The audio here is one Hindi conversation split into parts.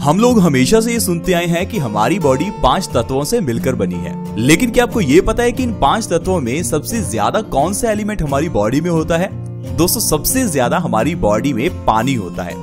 हम लोग हमेशा से ये सुनते आए हैं कि हमारी बॉडी 5 तत्वों से मिलकर बनी है, लेकिन क्या आपको ये पता है कि इन 5 तत्वों में सबसे ज्यादा कौन सा एलिमेंट हमारी बॉडी में होता है? दोस्तों, सबसे ज्यादा हमारी बॉडी में पानी होता है।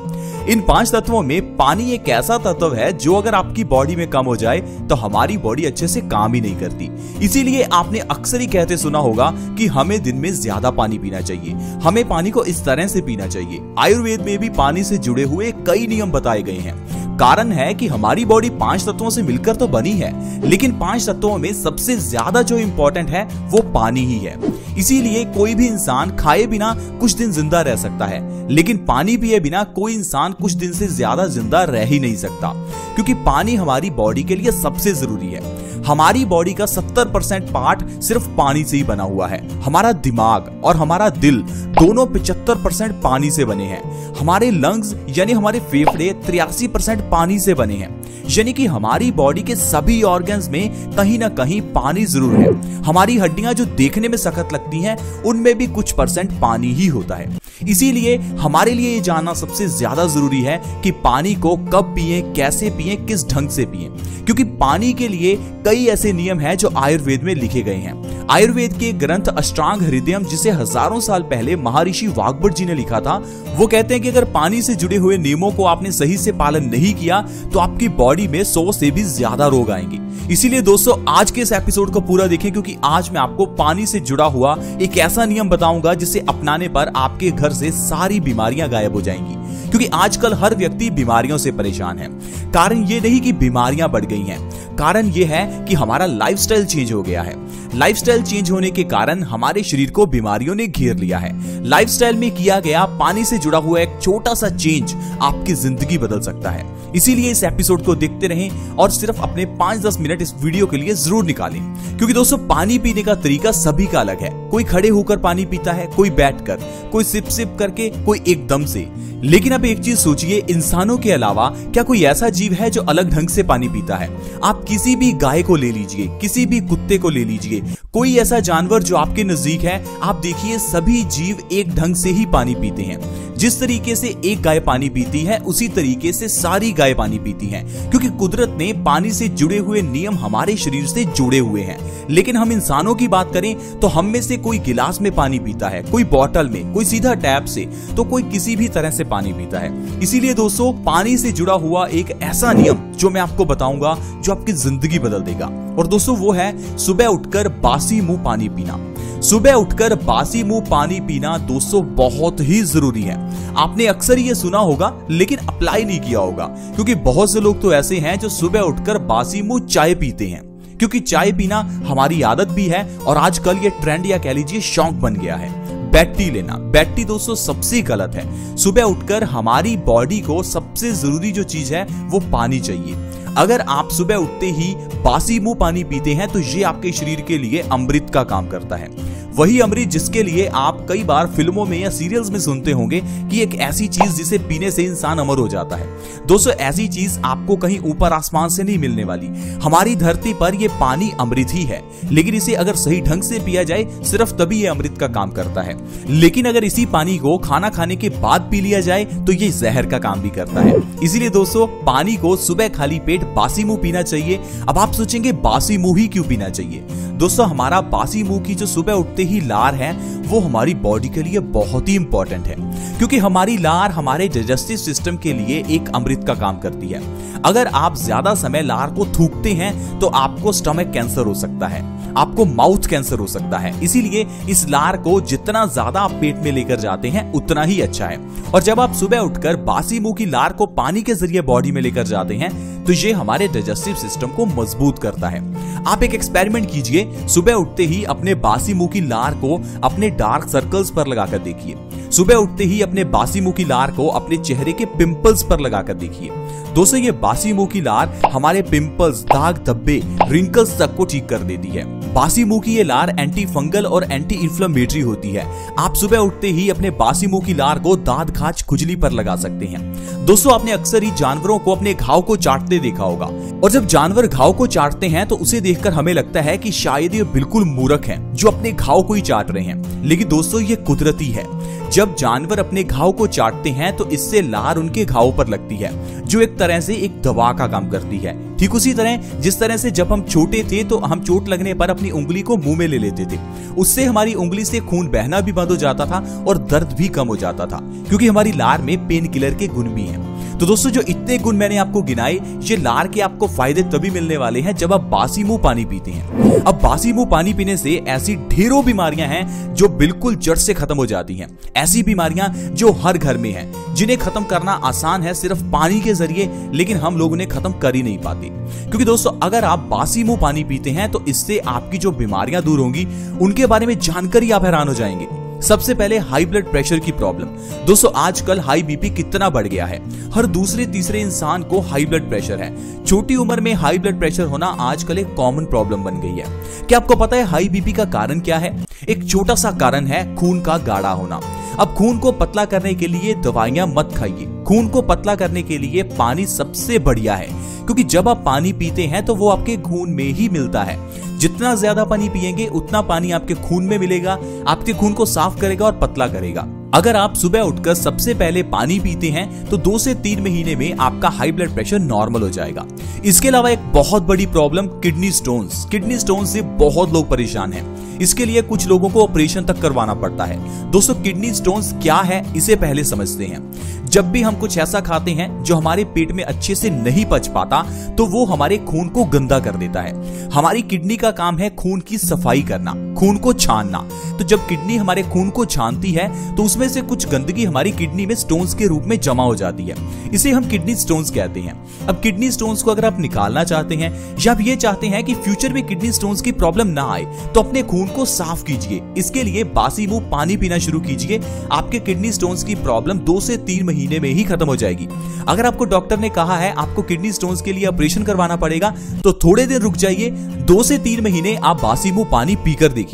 इन 5 तत्वों में पानी एक ऐसा तत्व है जो अगर आपकी बॉडी में कम हो जाए तो हमारी बॉडी अच्छे से काम ही नहीं करती। इसीलिए आपने अक्सर ही कहते सुना होगा कि हमें दिन में ज्यादा पानी पीना चाहिए, हमें पानी को इस तरह से पीना चाहिए। आयुर्वेद में भी पानी से जुड़े हुए कई नियम बताए गए हैं। कारण है कि हमारी बॉडी 5 तत्वों से मिलकर तो बनी है, लेकिन 5 तत्वों में सबसे ज्यादा जो इंपॉर्टेंट है वो पानी ही है। इसीलिए कोई भी इंसान खाए बिना कुछ दिन जिंदा रह सकता है, लेकिन पानी पिए बिना कोई इंसान कुछ दिन से ज्यादा जिंदा रह ही नहीं सकता, क्योंकि पानी हमारी बॉडी के लिए सबसे जरूरी है। हमारी बॉडी का 70% पार्ट सिर्फ पानी से ही बना हुआ है। हमारा दिमाग और हमारा दिल दोनों 75% पानी से बने हैं। हमारे लंग्स यानी हमारे फेफड़े 83% पानी से बने हैं। यानी कि हमारी बॉडी के सभी ऑर्गन्स में कहीं ना कहीं पानी जरूर है। हमारी हड्डियां जो देखने में सख्त लगती हैं, उनमें भी कुछ % पानी ही होता है। इसीलिए हमारे लिए ये जानना सबसे ज्यादा जरूरी है कि पानी को कब पिए, कैसे पिए, किस ढंग से पिए, क्योंकि पानी के लिए कई ऐसे नियम हैं जो आयुर्वेद में लिखे गए हैं। आयुर्वेद के ग्रंथ अष्टांग हृदयम, जिसे हजारों साल पहले महर्षि वाग्भट जी ने लिखा था, वो कहते हैं कि अगर पानी से जुड़े हुए नियमों को आपने सही से पालन नहीं किया तो आपकी बॉडी में 100 से भी ज्यादा रोग आएंगे। इसीलिए दोस्तों, आज के इस एपिसोड को पूरा देखें, क्योंकि आज मैं आपको पानी से जुड़ा हुआ एक ऐसा नियम बताऊंगा जिसे अपनाने पर आपके घर से सारी बीमारियां गायब हो जाएंगी। क्योंकि आजकल हर व्यक्ति बीमारियों से परेशान है। कारण ये नहीं कि बीमारियां बढ़ गई हैं, कारण ये है कि हमारा लाइफस्टाइल चेंज हो गया है। लाइफस्टाइल चेंज होने के कारण हमारे शरीर को बीमारियों ने घेर लिया है। लाइफस्टाइल में किया गया पानी से जुड़ा हुआ एक छोटा सा चेंज आपकी जिंदगी बदल सकता है। इसीलिए इस एपिसोड को देखते रहें और सिर्फ अपने 5-10 मिनट इस वीडियो के लिए जरूर निकालें, क्योंकि दोस्तों पानी पीने का तरीका सभी का अलग है। कोई खड़े होकर पानी पीता है, कोई बैठकर, कोई सिप सिप करके, कोई एकदम से। लेकिन अब एक चीज सोचिए, इंसानों के अलावा क्या कोई ऐसा जीव है जो अलग ढंग से पानी पीता है? आप किसी भी गाय को ले लीजिए, किसी भी कुत्ते को ले लीजिए, कोई ऐसा जानवर जो आपके नजदीक है, आप देखिए सभी जीव एक ढंग से ही पानी पीते हैं। जिस तरीके से एक गाय पानी पीती है, उसी तरीके से सारी गाय पानी पीती हैं, क्योंकि कुदरत ने पानी से जुड़े हुए नियम हमारे शरीर से जुड़े हुए हैं। लेकिन हम इंसानों की बात करें तो हम में से कोई गिलास में पानी पीता है, कोई बोतल में, कोई सीधा टैप से, तो कोई किसी भी तरह से पानी पीता है। इसीलिए दोस्तों, पानी से जुड़ा हुआ एक ऐसा नियम जो मैं आपको बताऊंगा जो आपकी जिंदगी बदल देगा, और दोस्तों वो है सुबह उठकर बासी मुंह पानी पीना। सुबह उठकर बासी मुंह पानी पीना दोस्तों बहुत ही जरूरी है। आपने अक्सर ये सुना होगा लेकिन अप्लाई नहीं किया होगा, क्योंकि बहुत से लोग तो ऐसे हैं जो सुबह उठकर बासी मुंह चाय पीते हैं, क्योंकि चाय पीना हमारी आदत भी है और आजकल ये ट्रेंड या कह लीजिए शौक बन गया है। बेड टी लेना, बेड टी दोस्तों सबसे गलत है। सुबह उठकर हमारी बॉडी को सबसे जरूरी जो चीज है वो पानी चाहिए। अगर आप सुबह उठते ही बासी मुंह पानी पीते हैं तो ये आपके शरीर के लिए अमृत का काम करता है। वही अमृत जिसके लिए आप कई बार फिल्मों में या सीरियल्स में सुनते होंगे कि एक ऐसी चीज जिसे पीने से इंसान अमर हो जाता है। दोस्तों, ऐसी चीज आपको कहीं ऊपर आसमान से नहीं मिलने वाली। हमारी धरती पर यह पानी अमृत ही है, लेकिन इसे अगर सही ढंग से पिया जाए सिर्फ तभी यह अमृत का काम करता है। लेकिन अगर इसी पानी को खाना खाने के बाद पी लिया जाए तो ये जहर का काम भी करता है। इसीलिए दोस्तों, पानी को सुबह खाली पेट बासी मुंह पीना चाहिए। अब आप सोचेंगे बासी मुंह ही क्यों पीना चाहिए? दोस्तों, हमारा बासी मुंह की जो सुबह उठते ही लार है वो हमारी बॉडी के लिए बहुत ही इंपॉर्टेंट है, क्योंकि हमारी लार हमारे डाइजेस्टिव सिस्टम के लिए एक अमृत का काम करती है। अगर आप ज्यादा समय लार को थूकते हैं तो आपको स्टमक कैंसर हो सकता है, आपको माउथ कैंसर हो सकता है। इसीलिए इस लार को जितना ज्यादा आप पेट में लेकर जाते हैं उतना ही अच्छा है। और जब आप सुबह उठकर बासी मुंह की लार को पानी के जरिए बॉडी में लेकर जाते हैं तो ये हमारे डाइजेस्टिव सिस्टम को मजबूत करता है। आप एक एक्सपेरिमेंट कीजिए, सुबह उठते ही अपने बासी मुंह की लार को अपने डार्क सर्कल्स पर लगाकर देखिए। सुबह उठते ही अपने बासी मुंह की लार को अपने चेहरे के पिंपल्स पर लगाकर देखिए। दोस्तों, ये बासी मुंह की लार हमारे पिंपल्स, दाग धब्बे, रिंकल्स तक को ठीक कर देती है। बासी मुंह की ये लार एंटी फंगल और एंटी इंफ्लेमेटरी होती है। आप सुबह उठते ही अपने बासी मुंह की लार को दांत, खाज, खुजली पर लगा सकते हैं। दोस्तों, आपने अक्सर ही जानवरों को अपने घाव को चाटते देखा होगा, और जब जानवर घाव को चाटते हैं तो उसे देखकर हमें लगता है कि शायद ये बिल्कुल मूर्ख हैं जो अपने घाव को ही चाट रहे हैं, लेकिन दोस्तों ये कुदरती है। जब जानवर अपने घाव को चाटते हैं तो इससे लार उनके घावों पर लगती है, जो एक तरह से एक दवा का काम करती है। ठीक उसी तरह जिस तरह से जब हम छोटे थे तो हम चोट लगने पर अपनी उंगली को मुंह में ले लेते थे, उससे हमारी उंगली से खून बहना भी बंद हो जाता था और दर्द भी कम हो जाता था, क्योंकि हमारी लार में पेन किलर के गुण भी हैं। तो दोस्तों, जो इतने गुण मैंने आपको गिनाए, ये लार के आपको फायदे तभी मिलने वाले हैं जब आप बासी मुंह पानी पीते हैं। अब बासी मुंह पानी पीने से ऐसी ढेरों बीमारियां हैं जो बिल्कुल जड़ से खत्म हो जाती हैं। ऐसी बीमारियां जो हर घर में हैं, जिन्हें खत्म करना आसान है सिर्फ पानी के जरिए, लेकिन हम लोग उन्हें खत्म कर ही नहीं पाते। क्योंकि दोस्तों, अगर आप बासी मुंह पानी पीते हैं तो इससे आपकी जो बीमारियां दूर होंगी, उनके बारे में जानकर ही आप हैरान हो जाएंगे। सबसे पहले हाई ब्लड प्रेशर की प्रॉब्लम। दोस्तों, आजकल हाई बीपी कितना बढ़ गया है। हर दूसरे तीसरे इंसान को हाई ब्लड प्रेशर है। छोटी उम्र में हाई ब्लड प्रेशर होना आजकल एक कॉमन प्रॉब्लम बन गई है। क्या आपको पता है हाई बीपी का कारण क्या है? एक छोटा सा कारण है खून का गाढ़ा होना। अब खून को पतला करने के लिए दवाइयां मत खाइए। खून को पतला करने के लिए पानी सबसे बढ़िया है, क्योंकि जब आप पानी पीते हैं तो वो आपके खून में ही मिलता है। जितना ज्यादा पानी पिएंगे उतना पानी आपके खून में मिलेगा, आपके खून को साफ करेगा और पतला करेगा। अगर आप सुबह उठकर सबसे पहले पानी पीते हैं तो 2 से 3 महीने में आपका हाई ब्लड प्रेशर नॉर्मल हो जाएगा। इसके अलावा एक बहुत बड़ी problem kidney stones. Kidney stones से बहुत लोग परेशान हैं। इसके लिए कुछ लोगों को ऑपरेशन तक करवाना पड़ता है। दोस्तों, किडनी स्टोन्स क्या है इसे पहले समझते हैं। जब भी हम कुछ ऐसा खाते हैं जो हमारे पेट में अच्छे से नहीं पच पाता, तो वो हमारे खून को गंदा कर देता है। हमारी किडनी का काम है खून की सफाई करना, खून को छानना। तो जब किडनी हमारे खून को छानती है तो उसमें से कुछ गंदगी हमारी किडनी में स्टोन्स के रूप में जमा हो जाती है। इसे हम किडनी स्टोन्स कहते हैं। अब किडनी स्टोन्स को अगर आप निकालना चाहते हैं या आप ये चाहते हैं कि फ्यूचर में किडनी स्टोन्स की प्रॉब्लम ना आए, तो अपने खून को साफ कीजिए। इसके लिए बासी मुंह पानी पीना शुरू कीजिए। आपके किडनी स्टोन्स की प्रॉब्लम 2 से 3 महीने में ही खत्म हो जाएगी। अगर आपको डॉक्टर ने कहा है आपको किडनी स्टोन्स के लिए ऑपरेशन करवाना पड़ेगा, तो थोड़े दिन रुक जाइए। 2 से 3 महीने आप बासी मुंह पानी पीकर देखिए।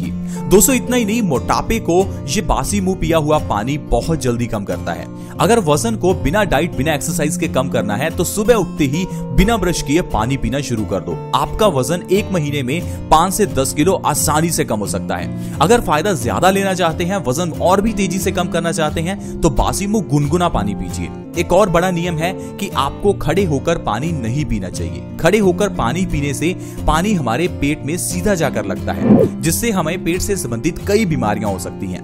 दोस्तों, इतना ही नहीं, मोटापे को ये बासी मुंह पिया हुआ पानी बहुत जल्दी कम करता है। अगर वजन को बिना डाइट बिना एक्सरसाइज के कम करना है तो सुबह उठते ही बिना ब्रश किए पानी पीना शुरू कर दो। आपका वजन 1 महीने में 5 से 10 किलो आसानी से कम हो सकता है। अगर फायदा ज्यादा लेना चाहते हैं, वजन और भी तेजी से कम करना चाहते हैं, तो बासी मुंह गुनगुना पानी पीजिए। एक और बड़ा नियम है कि आपको खड़े होकर पानी नहीं पीना चाहिए। खड़े होकर पानी पीने से पानी हमारे पेट में सीधा जाकर लगता है, जिससे हमें पेट से संबंधित कई बीमारियां हो सकती हैं।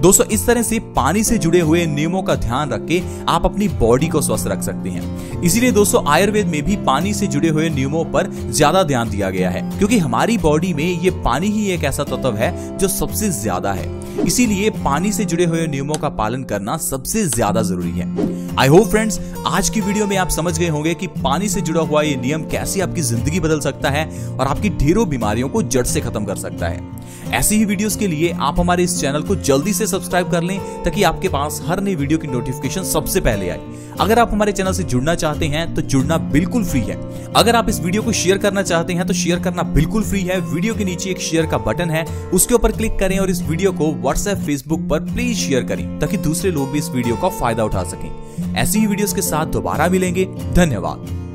दोस्तों, इस तरह से पानी से जुड़े हुए नियमों का ध्यान रख के आप अपनी बॉडी को स्वस्थ रख सकते हैं। इसीलिए दोस्तों, आयुर्वेद में भी पानी से जुड़े हुए नियमों पर ज्यादा ध्यान दिया गया है, क्योंकि हमारी बॉडी में ये पानी ही एक ऐसा तत्व है जो सबसे ज्यादा है। इसीलिए पानी से जुड़े हुए नियमों का पालन करना सबसे ज्यादा जरूरी है। आई होप फ्रेंड्स, आज की वीडियो में आप समझ गए होंगे कि पानी से जुड़ा हुआ ये नियम कैसे आपकी जिंदगी बदल सकता है और आपकी ढेरों बीमारियों को जड़ से खत्म कर सकता है। ऐसी ही वीडियोस के लिए आप हमारे इस चैनल को जल्दी से सब्सक्राइब कर लें, ताकि आपके पास हर नई वीडियो की नोटिफिकेशन सबसे पहले आए। अगर आप हमारे चैनल से जुड़ना चाहते हैं तो जुड़ना बिल्कुल फ्री है। अगर आप इस वीडियो को शेयर करना चाहते हैं तो शेयर करना बिल्कुल फ्री है। वीडियो के नीचे एक शेयर का बटन है, उसके ऊपर क्लिक करें और इस वीडियो को व्हाट्सएप, फेसबुक पर प्लीज शेयर करें, ताकि दूसरे लोग भी इस वीडियो का फायदा उठा सकें। ऐसी ही वीडियोस के साथ दोबारा मिलेंगे। धन्यवाद।